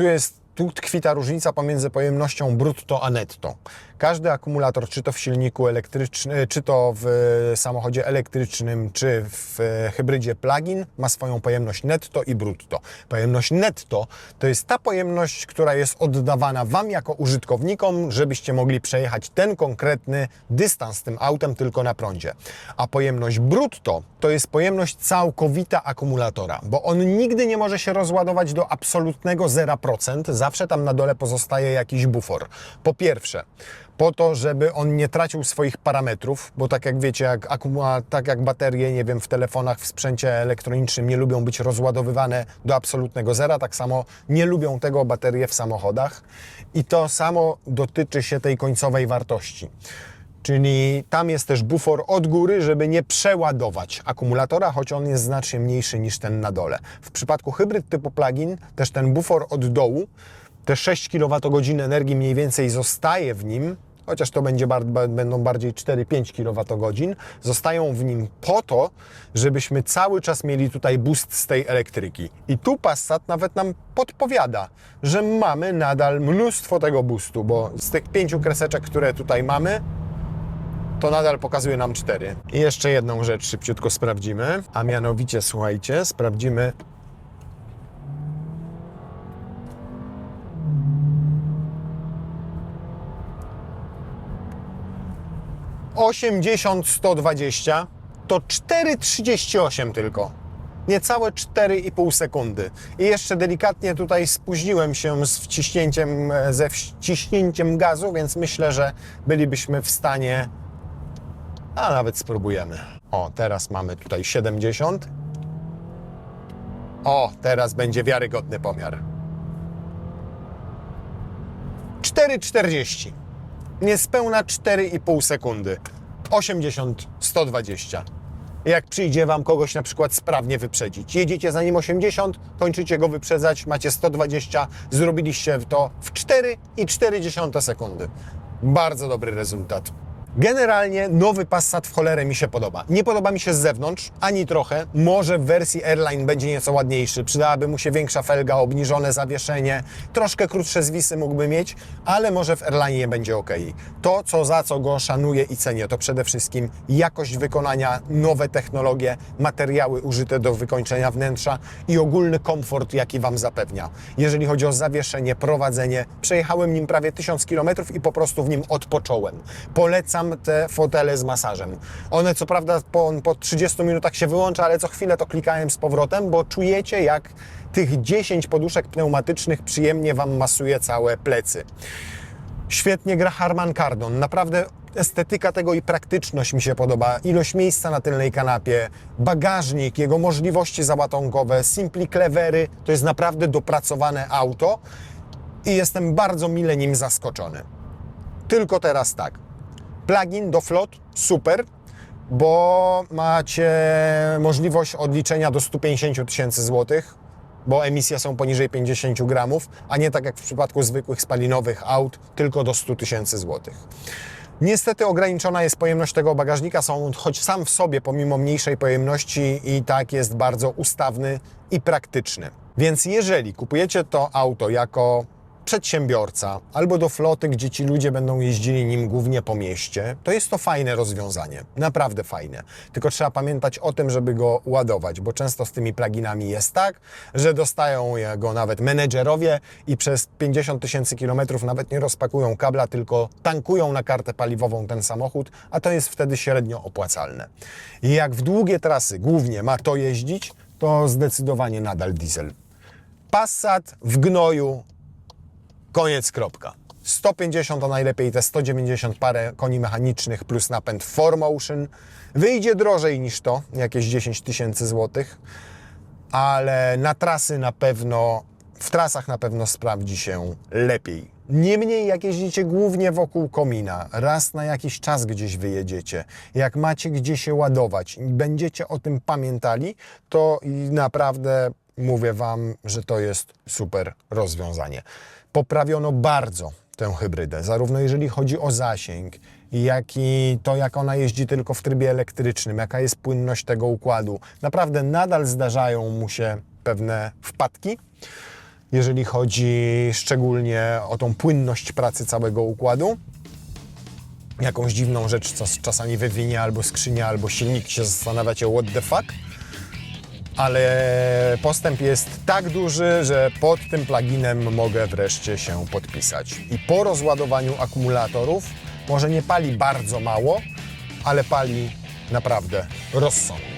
tu tkwi ta różnica pomiędzy pojemnością brutto a netto. Każdy akumulator, czy to w silniku elektrycznym, czy to w samochodzie elektrycznym, czy w hybrydzie plug-in, ma swoją pojemność netto i brutto. Pojemność netto to jest ta pojemność, która jest oddawana Wam jako użytkownikom, żebyście mogli przejechać ten konkretny dystans tym autem tylko na prądzie. A pojemność brutto to jest pojemność całkowita akumulatora, bo on nigdy nie może się rozładować do absolutnego 0%, zawsze tam na dole pozostaje jakiś bufor. Po pierwsze, po to, żeby on nie tracił swoich parametrów, bo tak jak wiecie, tak jak baterie, nie wiem, w telefonach, w sprzęcie elektronicznym nie lubią być rozładowywane do absolutnego zera, tak samo nie lubią tego baterie w samochodach i to samo dotyczy się tej końcowej wartości. Czyli tam jest też bufor od góry, żeby nie przeładować akumulatora, choć on jest znacznie mniejszy niż ten na dole. W przypadku hybryd typu plug-in też ten bufor od dołu, te 6 kWh energii mniej więcej zostaje w nim, chociaż to będą bardziej 4-5 kWh, zostają w nim po to, żebyśmy cały czas mieli tutaj boost z tej elektryki. I tu Passat nawet nam podpowiada, że mamy nadal mnóstwo tego boostu, bo z tych 5 kreseczek, które tutaj mamy, to nadal pokazuje nam 4. I jeszcze jedną rzecz szybciutko sprawdzimy, a mianowicie, słuchajcie, sprawdzimy 80-120 to 4,38 tylko. Niecałe 4,5 sekundy. I jeszcze delikatnie tutaj spóźniłem się ze wciśnięciem gazu, więc myślę, że bylibyśmy w stanie, a nawet spróbujemy. O, teraz mamy tutaj 70. O, teraz będzie wiarygodny pomiar. 4,40. Niespełna 4,5 sekundy. 80-120. Jak przyjdzie Wam kogoś na przykład sprawnie wyprzedzić. Jedziecie za nim 80, kończycie go wyprzedzać, macie 120, zrobiliście to w 4,4 sekundy. Bardzo dobry rezultat. Generalnie nowy Passat w cholerę mi się podoba. Nie podoba mi się z zewnątrz, ani trochę. Może w wersji Airline będzie nieco ładniejszy. Przydałaby mu się większa felga, obniżone zawieszenie, troszkę krótsze zwisy mógłby mieć, ale może w Airline będzie ok. To, za co go szanuję i cenię, to przede wszystkim jakość wykonania, nowe technologie, materiały użyte do wykończenia wnętrza i ogólny komfort, jaki Wam zapewnia. Jeżeli chodzi o zawieszenie, prowadzenie, przejechałem nim prawie 1000 km i po prostu w nim odpocząłem. Polecam te fotele z masażem. One co prawda po 30 minutach się wyłącza, ale co chwilę to klikałem z powrotem, bo czujecie, jak tych 10 poduszek pneumatycznych przyjemnie Wam masuje całe plecy. Świetnie gra Harman Kardon. Naprawdę estetyka tego i praktyczność mi się podoba. Ilość miejsca na tylnej kanapie, bagażnik, jego możliwości załatonkowe, Simply Clevery. To jest naprawdę dopracowane auto i jestem bardzo mile nim zaskoczony. Tylko teraz tak. Plugin do flot, super, bo macie możliwość odliczenia do 150 000 złotych, bo emisje są poniżej 50 gramów, a nie tak jak w przypadku zwykłych spalinowych aut, tylko do 100 000 złotych. Niestety ograniczona jest pojemność tego bagażnika, choć sam w sobie pomimo mniejszej pojemności i tak jest bardzo ustawny i praktyczny. Więc jeżeli kupujecie to auto jako przedsiębiorca albo do floty, gdzie ci ludzie będą jeździli nim głównie po mieście, to jest to fajne rozwiązanie, naprawdę fajne. Tylko trzeba pamiętać o tym, żeby go ładować, bo często z tymi pluginami jest tak, że dostają go nawet menedżerowie i przez 50 tysięcy kilometrów nawet nie rozpakują kabla, tylko tankują na kartę paliwową ten samochód, a to jest wtedy średnio opłacalne. I jak w długie trasy głównie ma to jeździć, to zdecydowanie nadal diesel. Passat w gnoju, koniec, kropka. 150, a najlepiej te 190 parę koni mechanicznych plus napęd 4Motion. Wyjdzie drożej niż to, jakieś 10 tysięcy złotych, ale na trasy na pewno, w trasach na pewno sprawdzi się lepiej. Niemniej jak jeździcie głównie wokół komina, raz na jakiś czas gdzieś wyjedziecie, jak macie gdzie się ładować i będziecie o tym pamiętali, to naprawdę mówię Wam, że to jest super rozwiązanie. Poprawiono bardzo tę hybrydę, zarówno jeżeli chodzi o zasięg, jak i to, jak ona jeździ tylko w trybie elektrycznym, jaka jest płynność tego układu. Naprawdę nadal zdarzają mu się pewne wpadki, jeżeli chodzi szczególnie o tą płynność pracy całego układu. Jakąś dziwną rzecz co czasami wywinie albo skrzynia, albo silnik, się zastanawiacie what the fuck. Ale postęp jest tak duży, że pod tym pluginem mogę wreszcie się podpisać. I po rozładowaniu akumulatorów może nie pali bardzo mało, ale pali naprawdę rozsądnie.